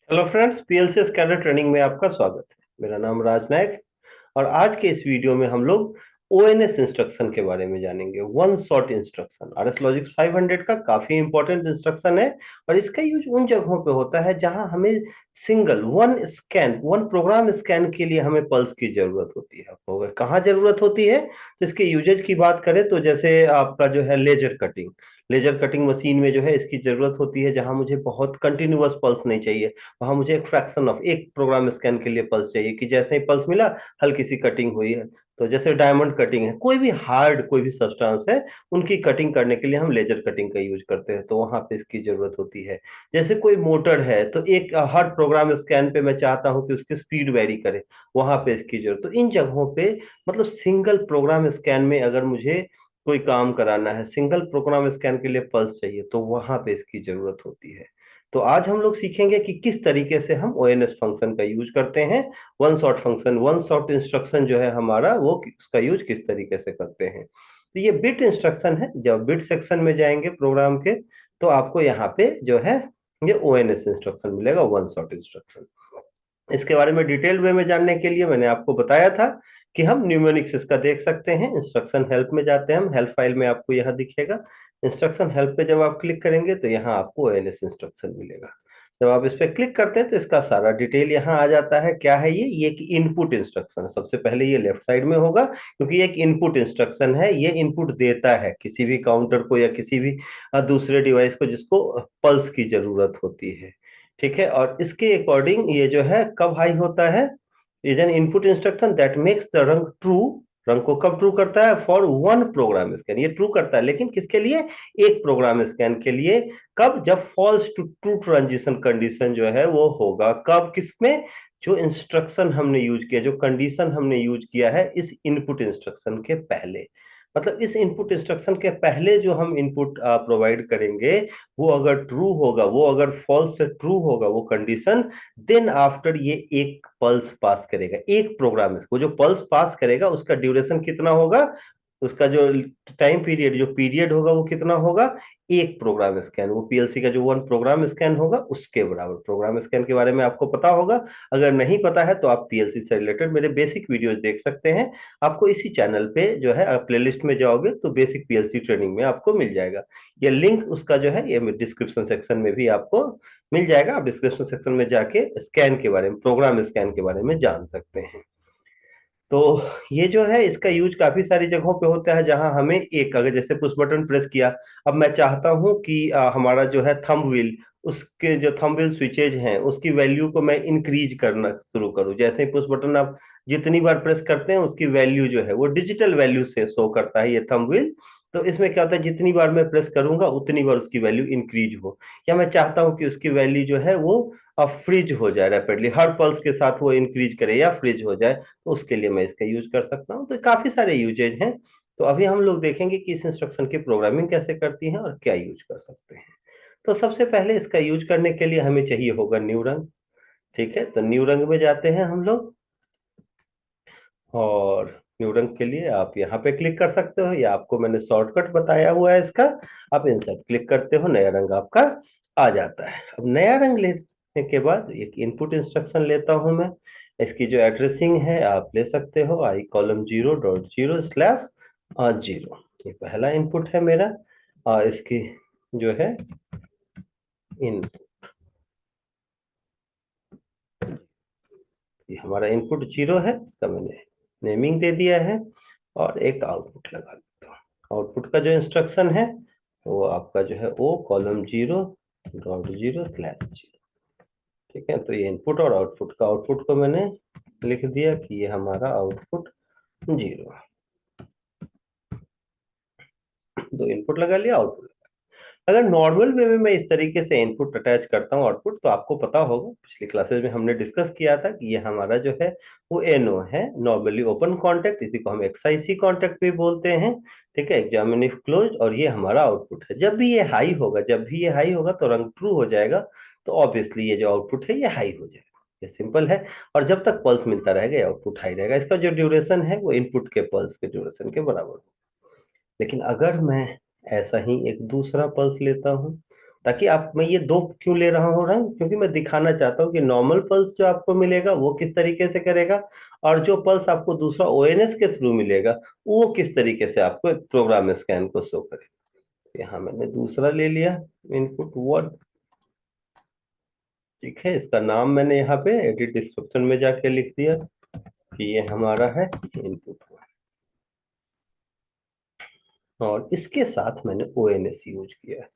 Hello friends, PLC स्कैडर training में आपका स्वागत है। मेरा नाम राज नायक और आज के इस वीडियो में हम लोग ओएनएस इंस्ट्रक्शन के बारे में जानेंगे। One shot instruction RS logic 500 का काफी इंपॉर्टेंट इंस्ट्रक्शन है और इसका यूज उन जगहों पे होता है जहां हमें सिंगल वन प्रोग्राम स्कैन के लिए हमें पल्स की जरूरत होती है। आपको अगर कहाँ जरूरत होती है तो इसके यूजेज की बात करें तो जैसे आपका जो है लेजर कटिंग मशीन में जो है इसकी जरूरत होती है जहां मुझे बहुत कंटिन्यूअस पल्स नहीं चाहिए। वहां मुझे एक फ्रैक्शन ऑफ एक प्रोग्राम स्कैन के लिए पल्स चाहिए कि जैसे ही पल्स मिला हल्की सी कटिंग हुई है। तो जैसे डायमंड कटिंग है, कोई भी सब्सटेंस है, उनकी कटिंग करने के लिए हम लेजर कटिंग का यूज करते हैं, तो वहां पे इसकी जरूरत होती है। जैसे कोई मोटर है तो एक हर प्रोग्राम स्कैन पे मैं चाहता हूं कि उसकी स्पीड वेरी करे, वहां पे इसकी जरूरत। तो इन जगहों पे मतलब सिंगल प्रोग्राम स्कैन में अगर मुझे कोई काम कराना है, सिंगल प्रोग्राम स्कैन के लिए पल्स चाहिए, तो वहां पे इसकी जरूरत होती है। तो आज हम लोग सीखेंगे कि किस तरीके से हम ओएनएस फंक्शन का यूज करते हैं। वन शॉट इंस्ट्रक्शन जो है हमारा, वो उसका यूज किस तरीके से करते हैं। तो ये बिट इंस्ट्रक्शन है। जब बिट सेक्शन में जाएंगे प्रोग्राम के तो आपको यहाँ पे जो है ये ओएनएस इंस्ट्रक्शन मिलेगा, वन शॉट इंस्ट्रक्शन। इसके बारे में डिटेल वे में जानने के लिए मैंने आपको बताया था कि हम न्यूमेरिक्स इसका देख सकते हैं। इंस्ट्रक्शन हेल्प में जाते हैं हम, हेल्प फाइल में आपको यह दिखेगा। इंस्ट्रक्शन हेल्प पे जब आप क्लिक करेंगे तो यहाँ आपको ओएनएस इंस्ट्रक्शन मिलेगा। जब आप इस पे क्लिक करते हैं तो इसका सारा डिटेल यहाँ आ जाता है। क्या है ये एक इनपुट इंस्ट्रक्शन है। सबसे पहले ये लेफ्ट साइड में होगा क्योंकि ये एक इनपुट इंस्ट्रक्शन है। ये इनपुट देता है किसी भी काउंटर को या किसी भी दूसरे डिवाइस को जिसको पल्स की जरूरत होती है। ठीक है, और इसके अकॉर्डिंग ये जो है कब हाई होता है, is an input instruction that makes the rung true. Rung को कब ट्रू करता है? For one program scan. ये ट्रू करता है लेकिन किसके लिए? एक प्रोग्राम स्कैन के लिए। कब? जब false to true transition condition जो है वो होगा। कब? किसमें? जो इंस्ट्रक्शन हमने यूज किया, जो कंडीशन हमने यूज किया है इस इनपुट इंस्ट्रक्शन के पहले। मतलब इस इनपुट इंस्ट्रक्शन के पहले जो हम इनपुट प्रोवाइड करेंगे, वो अगर ट्रू होगा, वो अगर फॉल्स से ट्रू होगा वो कंडीशन, देन आफ्टर ये एक पल्स पास करेगा। एक प्रोग्राम इसको जो पल्स पास करेगा उसका ड्यूरेशन कितना होगा, उसका जो टाइम पीरियड, जो पीरियड होगा वो कितना होगा? एक प्रोग्राम स्कैन। वो पीएलसी का जो वन प्रोग्राम स्कैन होगा उसके बराबर। प्रोग्राम स्कैन के बारे में आपको पता होगा। अगर नहीं पता है तो आप पीएलसी से रिलेटेड मेरे बेसिक वीडियोस देख सकते हैं। आपको इसी चैनल पे जो है प्लेलिस्ट में जाओगे तो बेसिक पीएलसी ट्रेनिंग में आपको मिल जाएगा। ये लिंक उसका जो है ये डिस्क्रिप्शन सेक्शन में भी आपको मिल जाएगा। आप डिस्क्रिप्शन सेक्शन में जाके स्कैन के बारे में, प्रोग्राम स्कैन के बारे में जान सकते हैं। तो ये जो है इसका यूज काफी सारी जगहों पे होता है जहां हमें एक, अगर जैसे पुश बटन प्रेस किया, अब मैं चाहता हूं कि हमारा जो है थंब व्हील, उसके जो थंब व्हील स्विचेज हैं उसकी वैल्यू को मैं इंक्रीज करना शुरू करूं। जैसे ही पुश बटन आप जितनी बार प्रेस करते हैं उसकी वैल्यू जो है वो डिजिटल वैल्यू से शो करता है ये थंब व्हील। तो इसमें क्या होता है, जितनी बार मैं प्रेस करूंगा उतनी बार उसकी वैल्यू इंक्रीज हो। या मैं चाहता हूं कि उसकी वैल्यू जो है वो फ्रीज हो जाए रैपिडली, हर पल्स के साथ वो इंक्रीज करे या फ्रीज हो जाए, तो उसके लिए मैं इसका यूज कर सकता हूँ। तो काफी सारे यूजेज हैं। तो अभी हम लोग देखेंगे कि इस इंस्ट्रक्शन की प्रोग्रामिंग कैसे करती है और क्या यूज कर सकते हैं। तो सबसे पहले इसका यूज करने के लिए हमें चाहिए होगा न्यू रंग। ठीक है, तो न्यू रंग में जाते हैं हम लोग और न्यू रंग के लिए आप यहाँ पे क्लिक कर सकते हो, या आपको मैंने शॉर्टकट बताया हुआ है इसका। आप इंसर्ट क्लिक करते हो, नया रंग आपका आ जाता है। अब नया रंग लेने के बाद एक इनपुट इंस्ट्रक्शन लेता हूं मैं। इसकी जो एड्रेसिंग है आप ले सकते हो, आई कॉलम 0.0/0। ये पहला इनपुट है मेरा। इसकी जो है इन, ये हमारा इनपुट 0 है, इसका मैंने नेमिंग दे दिया है और एक आउटपुट लगा देता हूँ। आउटपुट का जो इंस्ट्रक्शन है वो आपका जो है ओ कॉलम 0.0/0। ठीक है, तो ये इनपुट और आउटपुट का, आउटपुट को मैंने लिख दिया कि ये हमारा आउटपुट 0। तो इनपुट लगा लिया, आउटपुट। अगर नॉर्मल वे में मैं इस तरीके से इनपुट अटैच करता हूँ आउटपुट, तो आपको पता होगा पिछली क्लासेस में हमने डिस्कस किया था कि ये हमारा जो है वो एनओ है, नॉर्मली ओपन कॉन्टेक्ट, इसी को हम एक्सआईसी कॉन्टेक्ट भी बोलते हैं। ठीक है, एग्जामिन इफ क्लोज, और ये हमारा आउटपुट है। जब भी ये हाई होगा, जब भी ये हाई होगा तो रंग ट्रू हो जाएगा। तो ऑब्वियसली ये जो आउटपुट है ये हाई हो जाएगा। ये सिंपल है। और जब तक पल्स मिलता रहेगा आउटपुट हाई रहेगा। इसका जो ड्यूरेशन है वो इनपुट के पल्स के ड्यूरेशन के बराबर। लेकिन अगर मैं ऐसा ही एक दूसरा पल्स लेता हूं ताकि आप, मैं ये दो क्यों ले रहा हूँ रंग, क्योंकि मैं दिखाना चाहता हूँ कि नॉर्मल पल्स जो आपको मिलेगा वो किस तरीके से करेगा, और जो पल्स आपको दूसरा ओएनएस के थ्रू मिलेगा वो किस तरीके से आपको एक प्रोग्राम स्कैन को शो करेगा। यहाँ मैंने दूसरा ले लिया इनपुट वर्ड, ठीक है। इसका नाम मैंने यहाँ पे एडिट डिस्क्रिप्शन में जाके लिख दिया कि ये हमारा है इनपुट, और इसके साथ मैंने ओएनएस यूज किया है।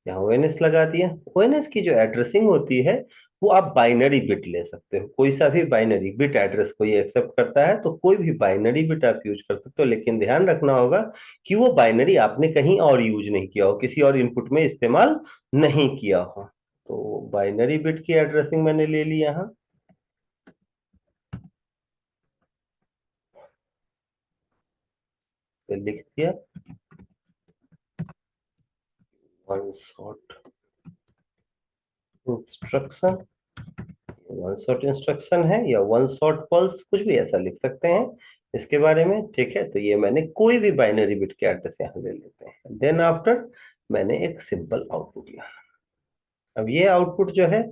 यहाँ ओएनएस लगा दिया। ओएनएस की जो एड्रेसिंग होती है वो आप बाइनरी बिट ले सकते हो, कोई सा भी बाइनरी बिट एड्रेस को ये एक्सेप्ट करता है, तो कोई भी बाइनरी बिट आप यूज कर सकते हो, लेकिन ध्यान रखना होगा कि वो बाइनरी आपने कहीं और यूज नहीं किया हो, किसी और इनपुट में इस्तेमाल नहीं किया हो। तो बाइनरी बिट की एड्रेसिंग मैंने ले ली यहाँ, तो लिख दिया one shot instruction. One shot instruction है या वन शॉट पल्स, कुछ भी ऐसा लिख सकते हैं इसके बारे में, ठीक है। तो ये मैंने कोई भी बाइनरी बिट के एड्रेस यहाँ ले लेते हैं। देन आफ्टर मैंने एक सिंपल आउटपुट लिया। अब ये आउटपुट जो है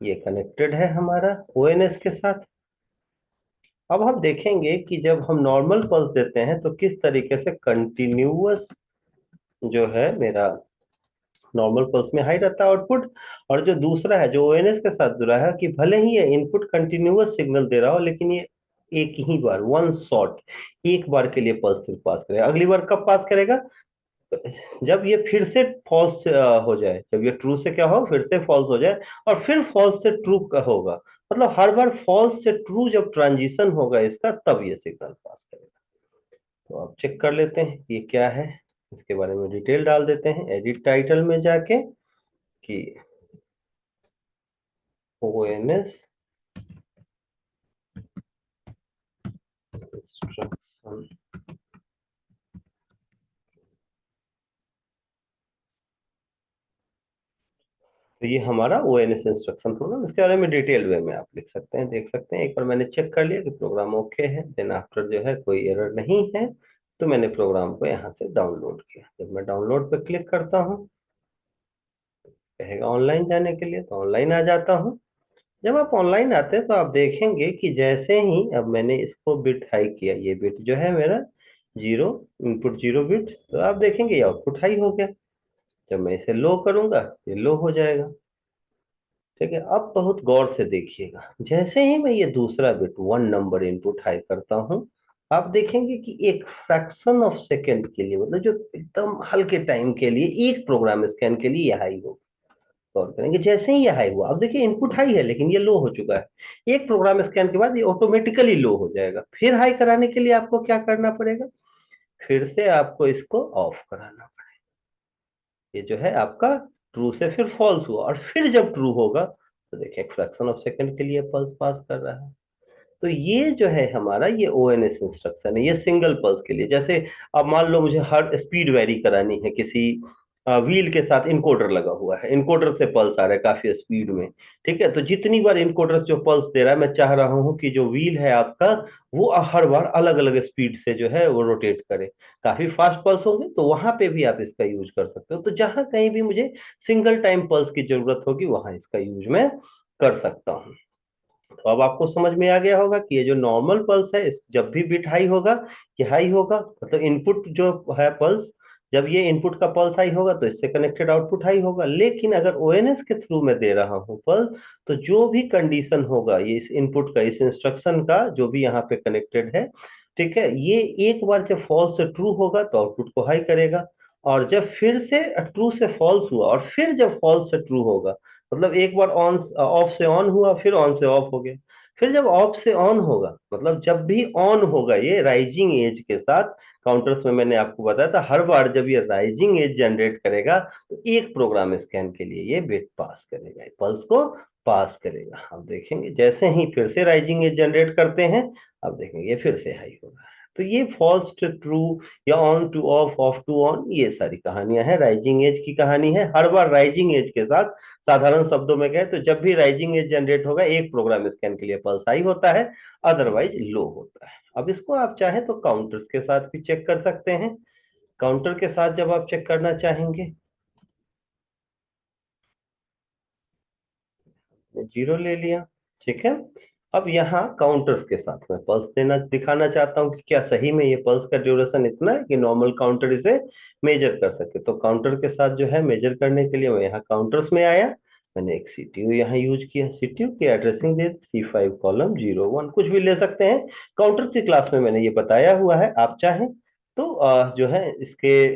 ये कनेक्टेड है हमारा ओएनएस के साथ। अब हम देखेंगे कि जब हम नॉर्मल पल्स देते हैं तो किस तरीके से कंटिन्यूअस जो है मेरा नॉर्मल पल्स में हाई रहता है आउटपुट, और जो दूसरा है जो ओएनएस के साथ जुड़ा है कि भले ही ये इनपुट कंटिन्यूअस सिग्नल दे रहा हो, लेकिन ये एक ही बार वन शॉट एक बार के लिए पल्स सिर्फ पास करेगा। अगली बार कब पास करेगा, जब ये फिर से फॉल्स हो जाए, जब ये ट्रू से क्या हो फिर से फॉल्स हो जाए, और फिर फॉल्स से ट्रू का होगा, मतलब हर बार फॉल्स से ट्रू जब ट्रांजिशन होगा इसका, तब ये सिग्नल पास करेगा। तो आप चेक कर लेते हैं ये क्या है, इसके बारे में डिटेल डाल देते हैं एडिट टाइटल में जाके कि ओएनएस इंस्ट्रक्शन। तो ये हमारा ओएनएस इंस्ट्रक्शन प्रोग्राम, इसके बारे में डिटेल वे में आप लिख सकते हैं, देख सकते हैं। एक बार मैंने चेक कर लिया कि प्रोग्राम ओके है, देन आफ्टर जो है कोई एरर नहीं है, तो मैंने प्रोग्राम को यहाँ से डाउनलोड किया। जब मैं डाउनलोड पर क्लिक करता हूँ, कहेगा ऑनलाइन जाने के लिए, तो ऑनलाइन आ जाता हूँ। जब आप ऑनलाइन आते हैं तो आप देखेंगे कि जैसे ही अब मैंने इसको बिट हाई किया, ये बिट जो है मेरा जीरो, इनपुट जीरो बिट, तो आप देखेंगे ये आउटपुट हाई हो गया। जब मैं इसे लो करूंगा ये लो हो जाएगा, ठीक है। अब बहुत गौर से देखिएगा, जैसे ही मैं ये दूसरा bit one number input high करता हूँ, आप देखेंगे कि एक फ्रैक्शन ऑफ सेकेंड के लिए, मतलब जो एकदम हल्के टाइम के लिए एक प्रोग्राम स्कैन के लिए ये हाई हो। गौर करेंगे जैसे ही ये हाई हुआ, अब देखिए इनपुट हाई है लेकिन ये लो हो चुका है, एक प्रोग्राम स्कैन के बाद ये ऑटोमेटिकली लो हो जाएगा। फिर हाई कराने के लिए आपको क्या करना पड़ेगा, फिर से आपको इसको ऑफ कराना पड़ेगा। ये जो है आपका ट्रू से फिर फॉल्स हुआ, और फिर जब ट्रू होगा तो देखिए एक फ्रैक्शन ऑफ सेकंड के लिए पल्स पास कर रहा है। तो ये जो है हमारा ये ओएनएस इंस्ट्रक्शन है, ये सिंगल पल्स के लिए। जैसे अब मान लो मुझे हर स्पीड वेरी करानी है, किसी व्हील के साथ इनकोडर लगा हुआ है, इनकोडर से पल्स आ रहा है काफी स्पीड में, ठीक है। तो जितनी बार इनकोडर जो पल्स दे रहा है, मैं चाह रहा हूं कि जो व्हील है आपका वो हर बार अलग अलग स्पीड से जो है वो रोटेट करे, काफी फास्ट पल्स होंगे, तो वहां पे भी आप इसका यूज कर सकते हो। तो जहां कहीं भी मुझे सिंगल टाइम पल्स की जरूरत होगी वहां इसका यूज मैं कर सकता हूँ। तो अब आपको समझ में आ गया होगा कि ये जो नॉर्मल पल्स है, इस जब भी बिट हाई होगा ये हाई होगा, मतलब इनपुट जो है पल्स, जब ये इनपुट का पल्स हाई होगा तो इससे कनेक्टेड आउटपुट हाई होगा। लेकिन अगर ओएनएस के थ्रू मैं दे रहा हूँ पल्स, तो जो भी कंडीशन होगा ये इस इनपुट का, इस इंस्ट्रक्शन का जो भी यहाँ पे कनेक्टेड है, ठीक है, ये एक बार जब फॉल्स से ट्रू होगा तो आउटपुट को हाई करेगा, और जब फिर से ट्रू से फॉल्स हुआ और फिर जब फॉल्स से ट्रू होगा, मतलब एक बार ऑन ऑफ से ऑन हुआ फिर ऑन से ऑफ हो गया, फिर जब ऑफ से ऑन होगा, मतलब जब भी ऑन होगा ये राइजिंग एज के साथ, काउंटर्स में मैंने आपको बताया था हर बार जब ये राइजिंग एज जनरेट करेगा तो एक प्रोग्राम स्कैन के लिए ये बिट पास करेगा, पल्स को पास करेगा। अब देखेंगे जैसे ही फिर से राइजिंग एज जनरेट करते हैं, अब देखेंगे ये फिर से हाई होगा। तो ये फॉल्स टू ट्रू या on to off, off to on, ये सारी कहानियां हैं, राइजिंग एज की कहानी है। हर बार राइजिंग एज के साथ, साधारण शब्दों में कहे तो जब भी राइजिंग एज जनरेट होगा एक प्रोग्राम स्कैन के लिए पल्स हाई होता है, अदरवाइज लो होता है। अब इसको आप चाहें तो काउंटर्स के साथ भी चेक कर सकते हैं। काउंटर के साथ जब आप चेक करना चाहेंगे जीरो ले लिया। ठीक है, अब यहाँ काउंटर्स के साथ मैं पल्स देना दिखाना चाहता हूँ कि क्या सही में ये पल्स का ड्यूरेशन इतना है कि नॉर्मल काउंटर इसे मेजर कर सके। तो काउंटर के साथ जो है मेजर करने के लिए मैं यहाँ काउंटर्स में आया, मैंने एक सीटीयू यहाँ यूज किया, सीटीयू की एड्रेसिंग दे C5 कॉलम 01, कुछ भी ले सकते हैं। काउंटर की क्लास में मैंने ये बताया हुआ है, आप चाहें तो जो है इसके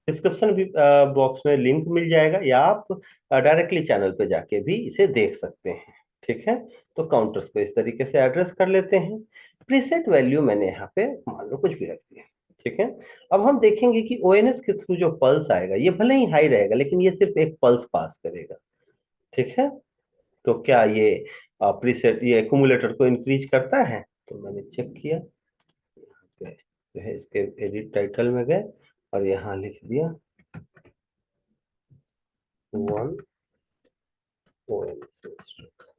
डिस्क्रिप्शन भी बॉक्स में लिंक मिल जाएगा, या आप डायरेक्टली चैनल पे जाके भी इसे देख सकते हैं। ठीक है, तो काउंटर्स को इस तरीके से एड्रेस कर लेते हैं। प्रीसेट वैल्यू मैंने यहाँ पे मान लो कुछ भी रख दिया। ठीक है, अब हम देखेंगे कि ओएनएस के थ्रू जो पल्स आएगा ये भले ही हाई रहेगा, लेकिन ये सिर्फ एक पल्स पास करेगा। ठीक है, तो क्या ये प्रीसेट ये एक्यूमुलेटर को इंक्रीज करता है? तो मैंने चेक किया, जो है इसके एडिट टाइटल में गए और यहाँ लिख दिया 1 ONS instruction।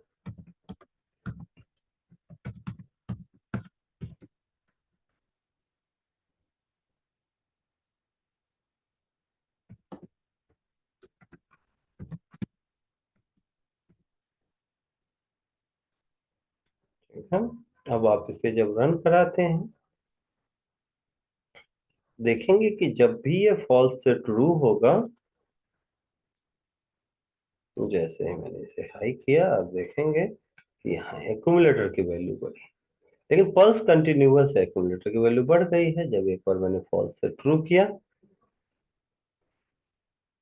ठीक है, अब आप इसे जब रन कराते हैं देखेंगे कि जब भी ये फॉल्स से ट्रू होगा, जैसे ही मैंने इसे हाई किया, आप देखेंगे कि यहाँ एक्यूमुलेटर की वैल्यू बढ़ी, लेकिन पल्स कंटिन्यूअस है, एक्यूमुलेटर की वैल्यू बढ़ गई है। जब एक बार मैंने फॉल्स से ट्रू किया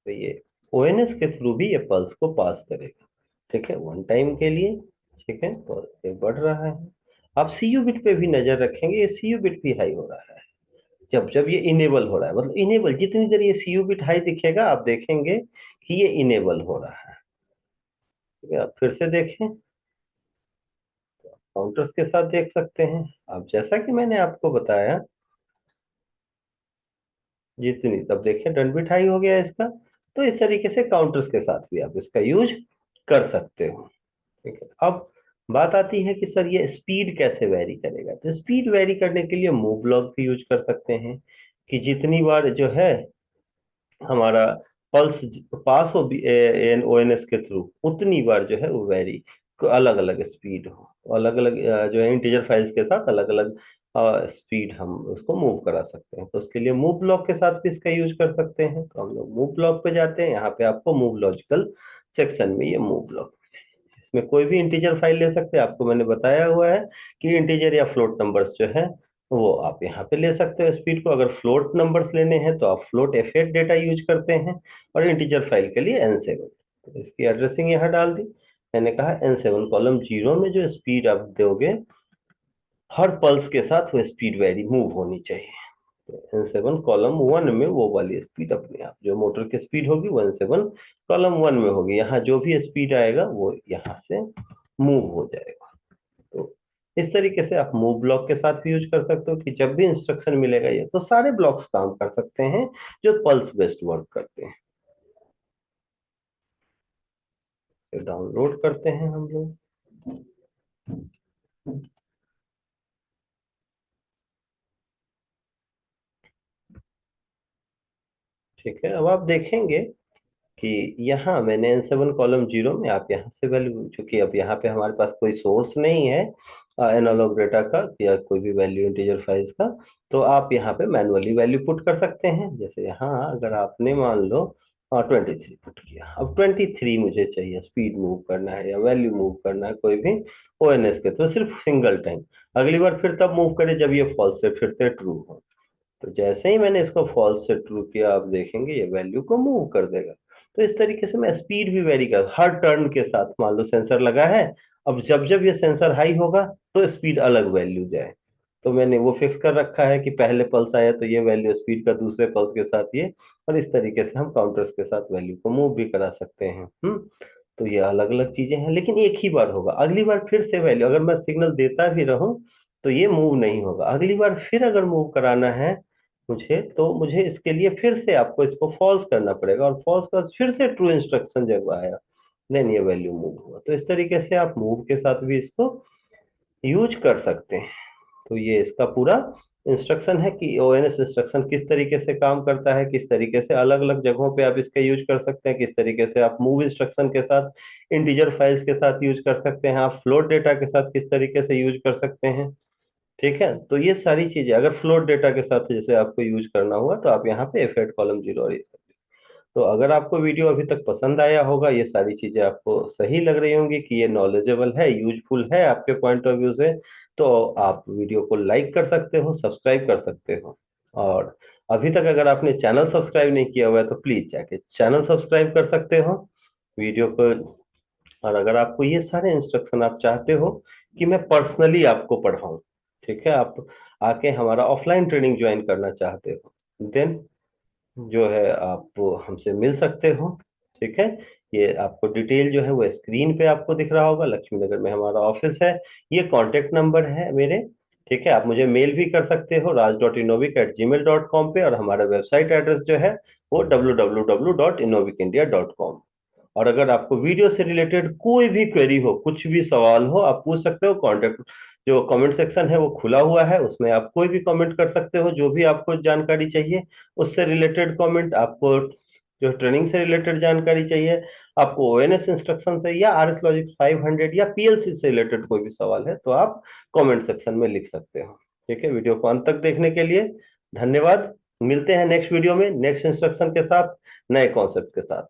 तो ये ओएनएस के थ्रू भी ये पल्स को पास करेगा। ठीक है, वन टाइम के लिए। ठीक है, तो ये बढ़ रहा है। आप सीयू बिट पे भी नजर रखेंगे, ये सीयू बिट भी हाई हो रहा है। जब जब ये इनेबल हो रहा है, मतलब इनेबल जितनी देर ये सीयू बिट हाई दिखेगा आप देखेंगे कि ये इनेबल हो रहा है। ठीक है, आप फिर से देखें, काउंटर्स के साथ देख सकते हैं। अब जैसा कि मैंने आपको बताया, जितनी तब देखें डन बिट हाई हो गया इसका। तो इस तरीके से काउंटर्स के साथ भी आप इसका यूज कर सकते हो। ठीक है, अब बात आती है कि सर ये स्पीड कैसे वेरी करेगा। तो स्पीड वेरी करने के लिए मूव ब्लॉक भी यूज कर सकते हैं, कि जितनी बार जो है हमारा पल्स पास हो ओएनएस के थ्रू, उतनी बार जो है वो वेरी अलग अलग स्पीड हो, अलग अलग जो है इंटीजर फाइल्स के साथ अलग अलग स्पीड हम उसको मूव करा सकते हैं। तो उसके लिए मूव ब्लॉक के साथ भी इसका यूज कर सकते हैं। तो हम लोग मूव ब्लॉक पे जाते हैं, यहाँ पे आपको मूव लॉजिकल सेक्शन में ये मूव ब्लॉक, इसमें कोई भी इंटीजर फाइल ले सकते हैं। आपको मैंने बताया हुआ है कि इंटीजर या फ्लोट नंबर्स जो है वो आप यहाँ पे ले सकते हो स्पीड को। अगर फ्लोट नंबर्स लेने हैं तो आप फ्लोट F8 डेटा यूज करते हैं, और इंटीजर फाइल के लिए N7। तो इसकी एड्रेसिंग यहाँ डाल दी। मैंने कहा N7 कॉलम 0 में जो स्पीड आप दोगे, हर पल्स के साथ वो स्पीड वेरी मूव होनी चाहिए। तो N7 कॉलम 1 में वो वाली स्पीड अपने आप जो मोटर की स्पीड होगी वो N7 कॉलम 1 में होगी। यहाँ जो भी स्पीड आएगा वो यहाँ से मूव हो जाएगा। तो इस तरीके से आप मूव ब्लॉक के साथ भी यूज कर सकते हो, कि जब भी इंस्ट्रक्शन मिलेगा ये तो सारे ब्लॉक्स काम कर सकते हैं जो पल्स बेस्ड वर्क करते हैं। तो डाउनलोड करते हैं हम लोग। ठीक है, अब आप देखेंगे कि यहाँ मैंने N7 कॉलम 0 में, आप यहाँ से वैल्यू, चूंकि अब यहाँ पे हमारे पास कोई सोर्स नहीं है एनालॉग डेटा का या कोई भी वैल्यू इंटीजर फाइल्स का, तो आप यहाँ पे मैनुअली वैल्यू पुट कर सकते हैं। जैसे यहाँ अगर आपने मान लो 23 पुट किया, अब 23 मुझे चाहिए, स्पीड मूव करना है या वैल्यू मूव करना है कोई भी ओएनएस के, तो सिर्फ सिंगल टाइम। अगली बार फिर तब मूव करे जब ये फॉल्स से फिर से ट्रू हो। तो जैसे ही मैंने इसको फॉल्स से ट्रू किया, आप देखेंगे ये वैल्यू को मूव कर देगा। तो इस तरीके से मैं स्पीड भी वेरी कर हर टर्न के साथ, मान लो सेंसर लगा है, अब जब जब ये सेंसर हाई होगा तो स्पीड अलग वैल्यू जाए। तो मैंने वो फिक्स कर रखा है कि पहले पल्स आया तो ये वैल्यू स्पीड का, दूसरे पल्स के साथ ये, और इस तरीके से हम काउंटर्स के साथ वैल्यू को मूव भी करा सकते हैं। तो ये अलग अलग चीजें हैं, लेकिन एक ही बार होगा। अगली बार फिर से वैल्यू, अगर मैं सिग्नल देता भी रहूं तो ये मूव नहीं होगा। अगली बार फिर अगर मूव कराना है मुझे, तो मुझे इसके लिए फिर से आपको इसको फॉल्स करना पड़ेगा, और फॉल्स का फिर से ट्रू इंस्ट्रक्शन जब आया देन ये वैल्यू मूव हुआ। तो इस तरीके से आप मूव के साथ भी इसको यूज कर सकते हैं। तो ये इसका पूरा इंस्ट्रक्शन है कि ओएनएस इंस्ट्रक्शन किस तरीके से काम करता है, किस तरीके से अलग अलग जगहों पे आप इसका यूज कर सकते हैं, किस तरीके से आप मूव इंस्ट्रक्शन के साथ इंटीजर फाइल्स के साथ यूज कर सकते हैं, आप फ्लोट डेटा के साथ किस तरीके से यूज कर सकते हैं। ठीक है, तो ये सारी चीजें अगर फ्लोट डेटा के साथ जैसे आपको यूज करना हुआ तो आप यहाँ पे एफ कॉलम जीरो और ये सब। तो अगर आपको वीडियो अभी तक पसंद आया होगा, ये सारी चीजें आपको सही लग रही होंगी कि ये नॉलेजेबल है, यूजफुल है आपके पॉइंट ऑफ व्यू से, तो आप वीडियो को लाइक कर सकते हो, सब्सक्राइब कर सकते हो। और अभी तक अगर आपने चैनल सब्सक्राइब नहीं किया हुआ है तो प्लीज जाके चैनल सब्सक्राइब कर सकते हो वीडियो को। और अगर आपको ये सारे इंस्ट्रक्शन आप चाहते हो कि मैं पर्सनली आपको पढ़ाऊं, ठीक है, आप आके हमारा ऑफलाइन ट्रेनिंग ज्वाइन करना चाहते हो, देन जो है आप हमसे मिल सकते हो। ठीक है, ये आपको डिटेल जो है वो स्क्रीन पे आपको दिख रहा होगा, लक्ष्मी नगर में हमारा ऑफिस है, ये कांटेक्ट नंबर है मेरे। ठीक है, आप मुझे मेल भी कर सकते हो raj.innovic@gmail.com पे, और हमारा वेबसाइट एड्रेस जो है वो www.innovicindia.com। और अगर आपको वीडियो से रिलेटेड कोई भी क्वेरी हो, कुछ भी सवाल हो, आप पूछ सकते हो। कॉन्टेक्ट जो कमेंट सेक्शन है वो खुला हुआ है, उसमें आप कोई भी कमेंट कर सकते हो, जो भी आपको जानकारी चाहिए उससे रिलेटेड कमेंट, आपको जो ट्रेनिंग से रिलेटेड जानकारी चाहिए, आपको ओएनएस इंस्ट्रक्शन से या आर एस लॉजिक 500 या पीएलसी से रिलेटेड कोई भी सवाल है तो आप कमेंट सेक्शन में लिख सकते हो। ठीक है, वीडियो को अंत तक देखने के लिए धन्यवाद। मिलते हैं नेक्स्ट वीडियो में नेक्स्ट इंस्ट्रक्शन के साथ, नए कॉन्सेप्ट के साथ।